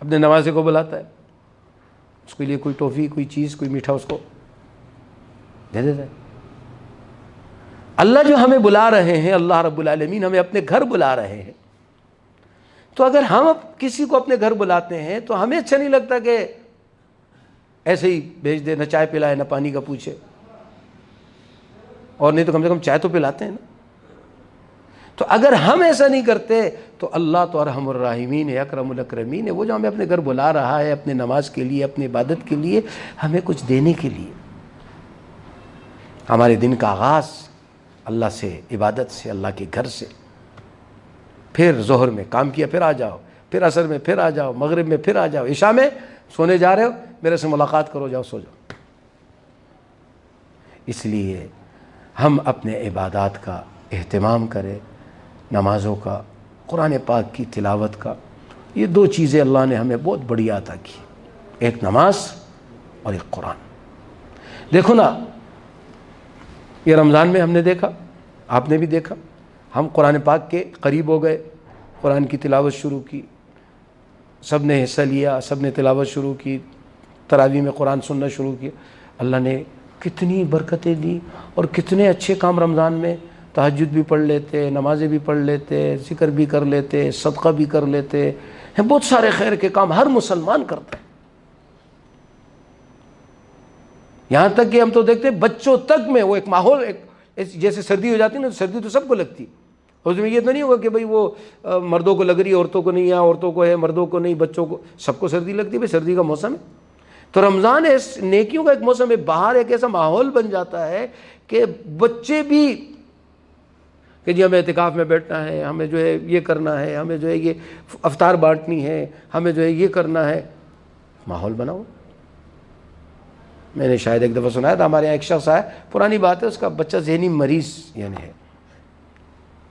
اپنے نوازے کو بلاتا ہے، اس کے لیے کوئی ٹوفی، کوئی چیز، کوئی میٹھا اس کو دے دیتا ہے. اللہ جو ہمیں بلا رہے ہیں، اللہ رب العالمین ہمیں اپنے گھر بلا رہے ہیں، تو اگر ہم کسی کو اپنے گھر بلاتے ہیں تو ہمیں اچھا نہیں لگتا کہ ایسے ہی بھیج دے، نہ چائے پلائے نہ پانی کا پوچھے، اور نہیں تو کم سے کم چائے تو پلاتے ہیں نا. تو اگر ہم ایسا نہیں کرتے تو اللہ تو ارحم الراحمین ہے، اکرم الاکرمین ہے. وہ جو ہمیں اپنے گھر بلا رہا ہے اپنے نماز کے لیے، اپنی عبادت کے لیے، ہمیں کچھ دینے کے لیے. ہمارے دن کا آغاز اللہ سے، عبادت سے، اللہ کے گھر سے. پھر ظہر میں کام کیا پھر آ جاؤ، پھر عصر میں پھر آ جاؤ، مغرب میں پھر آ جاؤ، عشاء میں سونے جا رہے ہو میرے سے ملاقات کرو، جاؤ سو جاؤ. اس لیے ہم اپنے عبادات کا اہتمام کریں، نمازوں کا، قرآن پاک کی تلاوت کا. یہ دو چیزیں اللہ نے ہمیں بہت بڑی عطا کی، ایک نماز اور ایک قرآن۔ دیکھو نا، یہ رمضان میں ہم نے دیکھا، آپ نے بھی دیکھا، ہم قرآن پاک کے قریب ہو گئے، قرآن کی تلاوت شروع کی، سب نے حصہ لیا، سب نے تلاوت شروع کی، تراویح میں قرآن سننا شروع کیا۔ اللہ نے کتنی برکتیں دی اور کتنے اچھے کام رمضان میں، تہجد بھی پڑھ لیتے، نمازیں بھی پڑھ لیتے، ذکر بھی کر لیتے، صدقہ بھی کر لیتے، بہت سارے خیر کے کام ہر مسلمان کرتا ہے۔ یہاں تک کہ ہم تو دیکھتے ہیں بچوں تک میں وہ ایک ماحول، ایک جیسے سردی ہو جاتی ہے نا، سردی تو سب کو لگتی ہے، اس میں یہ تو نہیں ہوگا کہ بھئی وہ مردوں کو لگ رہی ہے عورتوں کو نہیں، یا عورتوں کو ہے مردوں کو نہیں، بچوں کو، سب کو سردی لگتی ہے، بھئی سردی کا موسم ہے۔ تو رمضان نیکیوں کا ایک موسم ہے، باہر ایک ایسا ماحول بن جاتا ہے کہ بچے بھی کہ جی ہمیں اعتکاف میں بیٹھنا ہے، ہمیں جو ہے یہ کرنا ہے، ہمیں جو ہے یہ افطار بانٹنی ہے، ہمیں جو ہے یہ کرنا ہے، ماحول بناؤ۔ میں نے شاید ایک دفعہ سنایا تھا، ہمارے یہاں ایک شخص آیا، پرانی بات ہے، اس کا بچہ ذہنی مریض یعنی ہے،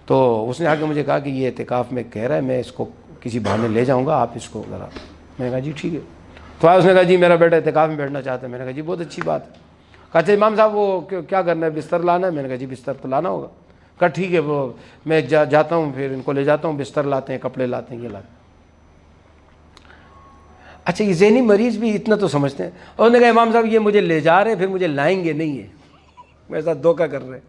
تو اس نے آ کے مجھے کہا کہ یہ اعتکاف میں کہہ رہا ہے، میں اس کو کسی بہانے لے جاؤں گا، آپ اس کو ذرا۔ میں نے کہا جی ٹھیک ہے۔ تو اس نے کہا جی میرا بیٹا اعتکاف میں بیٹھنا چاہتا ہے۔ میں نے کہا جی بہت اچھی بات ہے۔ کہا اچھا امام صاحب وہ کیا کرنا ہے، بستر لانا ہے؟ میں نے کہا جی بستر تو لانا ہوگا۔ کہا ٹھیک ہے، وہ میں جاتا ہوں، پھر ان کو لے جاتا ہوں، بستر لاتے ہیں، کپڑے لاتے ہیں، یہ لاتے ہیں۔ اچھا یہ ذہنی مریض بھی اتنا تو سمجھتے ہیں، اور انہوں نے کہا امام صاحب یہ مجھے لے جا رہے ہیں، پھر مجھے لائیں گے نہیں ہے، میرے ساتھ دھوکہ کر رہے ہیں۔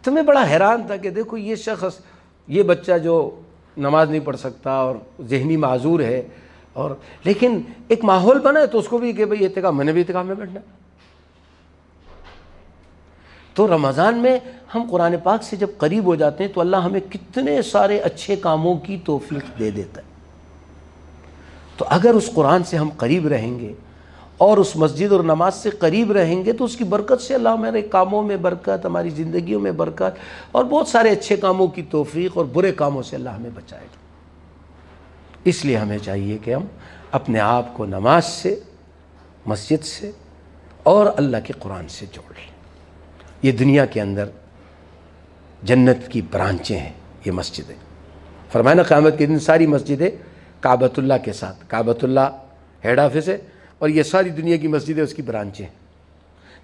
تو میں بڑا حیران تھا کہ دیکھو یہ شخص، یہ بچہ جو نماز نہیں پڑھ سکتا اور ذہنی معذور ہے، اور لیکن ایک ماحول بنا ہے تو اس کو بھی کہ بھئی اعتکاف، میں نے بھی اعتکاف میں بیٹھنا۔ تو رمضان میں ہم قرآن پاک سے جب قریب ہو جاتے ہیں تو اللہ ہمیں کتنے سارے اچھے کاموں کی توفیق دے دیتا ہے۔ تو اگر اس قرآن سے ہم قریب رہیں گے اور اس مسجد اور نماز سے قریب رہیں گے تو اس کی برکت سے اللہ ہمارے کاموں میں برکت، ہماری زندگیوں میں برکت، اور بہت سارے اچھے کاموں کی توفیق، اور برے کاموں سے اللہ ہمیں بچائے گا۔ اس لیے ہمیں چاہیے کہ ہم اپنے آپ کو نماز سے، مسجد سے اور اللہ کے قرآن سے جوڑ لیں۔ یہ دنیا کے اندر جنت کی برانچیں ہیں یہ مسجدیں۔ فرمایا نا قیامت کے دن ساری مسجدیں کعبۃ اللہ کے ساتھ، کعبۃ اللہ ہیڈ آفس ہے، اور یہ ساری دنیا کی مسجدیں اس کی برانچیں ہیں۔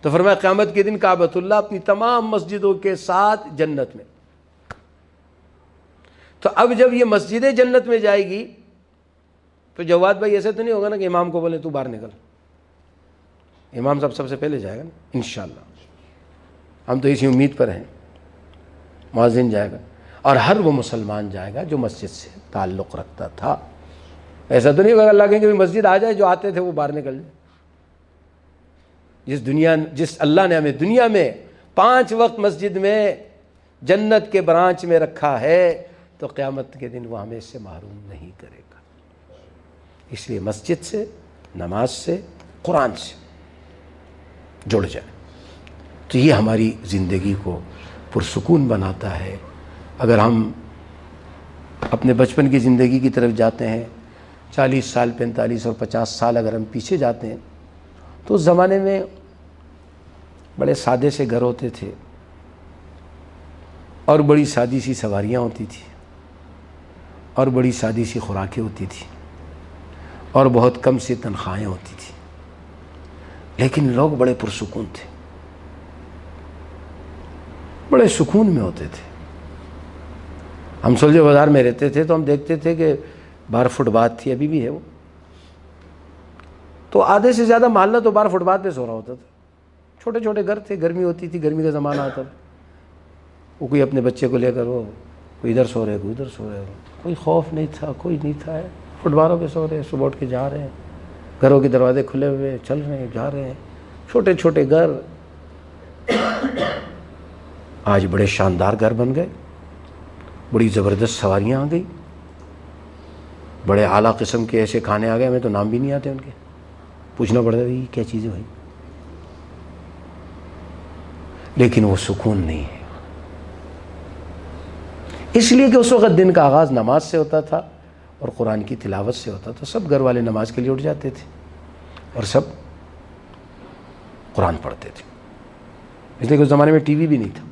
تو فرمایا قیامت کے دن کعبۃ اللہ اپنی تمام مسجدوں کے ساتھ جنت میں۔ تو اب جب یہ مسجدیں جنت میں جائے گی تو جواد بھائی ایسے تو نہیں ہوگا نا کہ امام کو بولے تو باہر نکل، امام صاحب سب سے پہلے جائے گا نا انشاءاللہ، ہم تو اسی امید پر ہیں۔ مؤذن جائے گا اور ہر وہ مسلمان جائے گا جو مسجد سے تعلق رکھتا تھا۔ ایسا تو نہیں ہوگا اللہ کہیں کہ مسجد آ جائے، جو آتے تھے وہ باہر نکل جائے۔ جس اللہ نے ہمیں دنیا میں 5 وقت مسجد میں جنت کے برانچ میں رکھا ہے، تو قیامت کے دن وہ ہمیں اس سے محروم نہیں کرے گا۔ اس لیے مسجد سے، نماز سے، قرآن سے جڑ جائے تو یہ ہماری زندگی کو پرسکون بناتا ہے۔ اگر ہم اپنے بچپن کی زندگی کی طرف جاتے ہیں، 40 سال، 45 اور 50 سال اگر ہم پیچھے جاتے ہیں، تو اس زمانے میں بڑے سادے سے گھر ہوتے تھے، اور بڑی سادی سی سواریاں ہوتی تھیں، اور بڑی سادی سی خوراکیں ہوتی تھیں، اور بہت کم سی تنخواہیں ہوتی تھیں، لیکن لوگ بڑے پرسکون تھے، بڑے سکون میں ہوتے تھے۔ ہم سلجھے بازار میں رہتے تھے تو ہم دیکھتے تھے کہ باہر فٹ بات تھی، ابھی بھی ہے وہ، تو آدھے سے زیادہ محلہ تو باہر فٹ بات پہ سو رہا ہوتا تھا۔ چھوٹے چھوٹے گھر تھے، گرمی ہوتی تھی، گرمی کا زمانہ آتا تھا، وہ کوئی اپنے بچے کو لے کر وہ کوئی ادھر سو رہے، کوئی ادھر سو رہے، کوئی خوف نہیں تھا، کوئی نہیں تھا، فٹ باروں پہ سو رہے، صبح اٹھ کے جا رہے ہیں، گھروں کے دروازے کھلے ہوئے، چل رہے ہیں، جا رہے ہیں، چھوٹے چھوٹے گھر آج بڑے شاندار گھر بن گئے، بڑی زبردست سواریاں آ گئی، بڑے اعلیٰ قسم کے ایسے کھانے آ گئے، ہمیں تو نام بھی نہیں آتے ان کے، پوچھنا پڑتا ہے یہ کیا چیز ہے بھائی، لیکن وہ سکون نہیں ہے۔ اس لیے کہ اس وقت دن کا آغاز نماز سے ہوتا تھا اور قرآن کی تلاوت سے ہوتا تھا، سب گھر والے نماز کے لیے اٹھ جاتے تھے اور سب قرآن پڑھتے تھے۔ اس لیے کہ اس زمانے میں ٹی وی بھی نہیں تھا،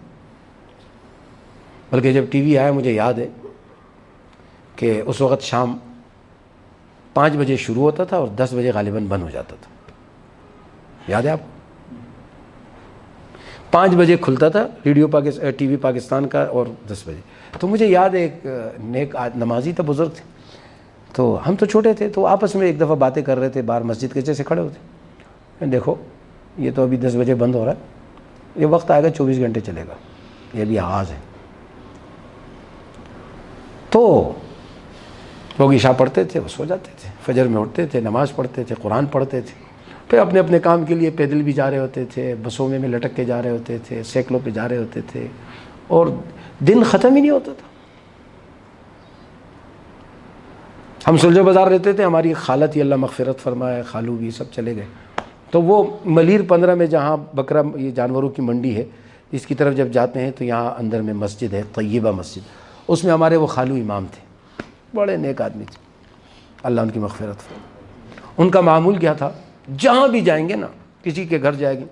بلکہ جب ٹی وی آیا، مجھے یاد ہے کہ اس وقت شام 5 بجے شروع ہوتا تھا اور 10 بجے غالباً بند ہو جاتا تھا. یاد ہے آپ کو؟ 5 بجے کھلتا تھا ریڈیو ٹی وی پاکستان کا اور 10 بجے. تو مجھے یاد ہے ایک نیک نمازی تھا، بزرگ تھے، تو ہم تو چھوٹے تھے، تو آپس میں ایک دفعہ باتیں کر رہے تھے باہر مسجد کے جیسے کھڑے ہوتے. دیکھو یہ تو ابھی 10 بجے بند ہو رہا ہے، یہ وقت آئے گا 24 گھنٹے چلے گا، یہ بھی آغاز ہے. تو لوگ عشاء پڑھتے تھے، وہ سو جاتے تھے، فجر میں اٹھتے تھے، نماز پڑھتے تھے، قرآن پڑھتے تھے، پھر اپنے اپنے کام کے لیے پیدل بھی جا رہے ہوتے تھے، بسوں میں لٹک کے جا رہے ہوتے تھے، سائیکلوں پہ جا رہے ہوتے تھے، اور دن ختم ہی نہیں ہوتا تھا. ہم سلجھو بازار رہتے تھے، ہماری خالہ تھی، اللہ مغفرت فرمائے، خالو بھی سب چلے گئے. تو وہ ملیر 15 میں جہاں بکرا یہ جانوروں کی منڈی ہے، اس کی طرف جب جاتے ہیں تو یہاں اندر میں مسجد ہے، طیبہ مسجد، اس میں ہمارے وہ خالو امام تھے، بڑے نیک آدمی تھے، اللہ ان کی مغفرت فرمائے. ان کا معمول کیا تھا، جہاں بھی جائیں گے نا، کسی کے گھر جائیں گے،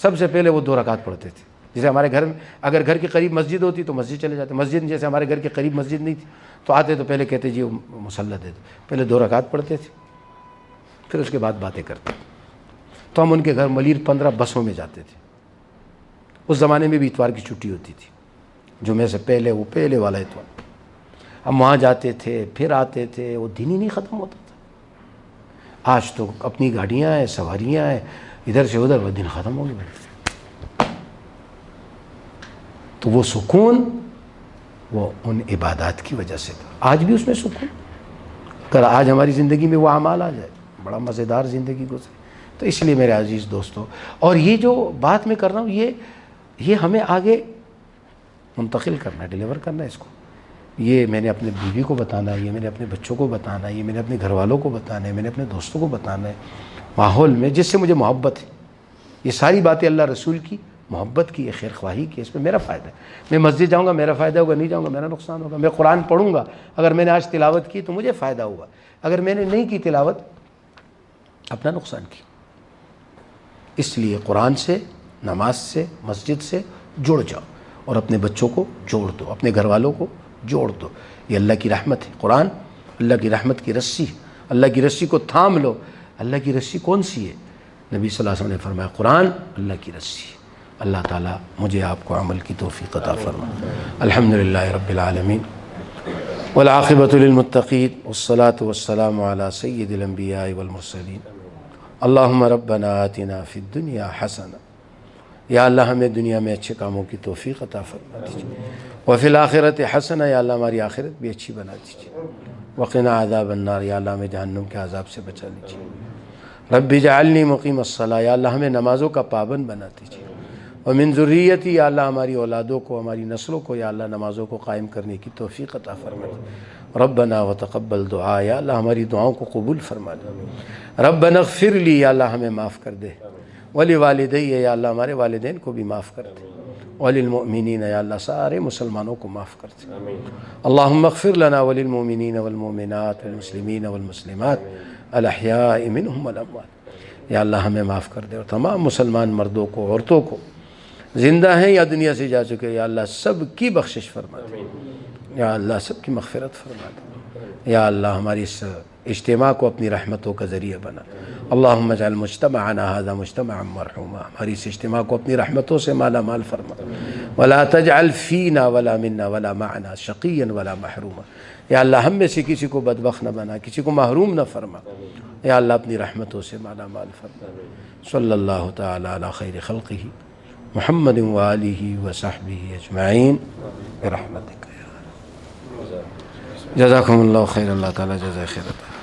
سب سے پہلے وہ 2 رکعت پڑھتے تھے. جیسے ہمارے گھر میں اگر گھر کے قریب مسجد ہوتی تو مسجد چلے جاتے، مسجد جیسے ہمارے گھر کے قریب مسجد نہیں تھی تو آتے تو پہلے کہتے جی مصلی دے دو، پہلے 2 رکعت پڑھتے تھے، پھر اس کے بعد باتیں کرتے. تو ہم ان کے گھر ملیر 15 بسوں میں جاتے تھے. اس زمانے میں بھی اتوار کی چھٹی ہوتی تھی، جمعے سے پہلے، وہ پہلے والا اتوار. ہم وہاں جاتے تھے، پھر آتے تھے، وہ دن ہی نہیں ختم ہوتا تھا. آج تو اپنی گاڑیاں ہیں، سواریاں ہیں، ادھر سے ادھر، وہ دن ختم ہو گئے. تو وہ سکون وہ ان عبادات کی وجہ سے تھا. آج بھی اس میں سکون، اگر آج ہماری زندگی میں وہ اعمال آ جائے، بڑا مزیدار زندگی گزرے. تو اس لیے میرے عزیز دوستو، اور یہ جو بات میں کر رہا ہوں، یہ ہمیں آگے منتقل کرنا ہے، ڈیلیور کرنا ہے اس کو. یہ میں نے اپنے بیوی کو بتانا ہے، یہ میں نے اپنے بچوں کو بتانا ہے، یہ میں نے اپنے گھر والوں کو بتانا ہے، میں نے اپنے دوستوں کو بتانا ہے، ماحول میں جس سے مجھے محبت ہے. یہ ساری باتیں اللہ رسول کی محبت کی، خیر خواہی کی، اس میں میرا فائدہ ہے. میں مسجد جاؤں گا میرا فائدہ ہوگا، نہیں جاؤں گا میرا نقصان ہوگا. میں قرآن پڑھوں گا، اگر میں نے آج تلاوت کی تو مجھے فائدہ ہوگا، اگر میں نے نہیں کی تلاوت اپنا نقصان کی. اس لیے قرآن سے، نماز سے، مسجد سے جڑ جاؤ، اور اپنے بچوں کو جوڑ دو، اپنے گھر والوں کو جوڑ دو. یہ اللہ کی رحمت ہے. قرآن اللہ کی رحمت کی رسی ہے. اللہ کی رسی کو تھام لو. اللہ کی رسی کون سی ہے؟ نبی صلی اللہ علیہ وسلم نے فرمایا قرآن اللہ کی رسی ہے. اللہ تعالیٰ مجھے آپ کو عمل کی توفیق عطا فرمائے. الحمدللہ رب العالمین والعاقبۃ للمتقین والصلاة والسلام علی سید الانبیاء والمرسلین. اللہم ربنا آتنا فی الدنیا حسنہ، یا اللہ ہمیں دنیا میں اچھے کاموں کی توفیق عطا فرما دیجیے. وفی الآخرۃ حسنہ، یا اللہ ہماری آخرت بھی اچھی بنا دیجیے. وقنا عذاب النار، یا اللہ ہمیں جہنم کے عذاب سے بچا لیجیے. رب اجعلنی مقیم الصلاۃ، یا اللہ ہمیں نمازوں کا پابند بنا دیجیے. ومن ذریتی، یا اللہ ہماری اولادوں کو، ہماری نسلوں کو یا اللہ نمازوں کو قائم کرنے کی توفیق عطا فرما دے. ربنا وتقبل دعا، یا اللہ ہماری دعاؤں کو قبول فرما دے. ربنا اغفر لی، یا اللہ ہمیں معاف کر دے. ولوالدی، یا اللہ ہمارے والدین کو بھی معاف کر دے. وللمؤمنین، یا اللہ سارے مسلمانوں کو معاف کر دے. اللہم اغفر لنا وللمؤمنین والمؤمنات والمسلمین والمسلمات الاحیاء منہم والاموات. یا اللہ ہمیں معاف کر دے، اور تمام مسلمان مردوں کو، عورتوں کو، زندہ ہیں یا دنیا سے جا چکے، یا اللہ سب کی بخشش فرما دے. یا اللہ سب کی مغفرت فرما دے. یا اللہ ہماری اس اجتماع کو اپنی رحمتوں کا ذریعہ بنا. اللہم اجعل مجتمعنا ھذا مجتمعا مرحوما، ہماری اس اجتماع کو اپنی رحمتوں سے مالا مال فرما. ولا تجعل فینا ولا منا ولا معنا شقیا ولا محروما. یا اللہ ہم میں سے کسی کو بدبخت نہ بنا، کسی کو محروم نہ فرما. یا اللہ اپنی رحمتوں سے مالا مال فرما. صلی اللہ تعالی علی خیر خلقہ محمد وآلہ وصحبہ اجمعین برحمتک. جزاکم اللہ خیر. اللہ تعالی جزائے خیر.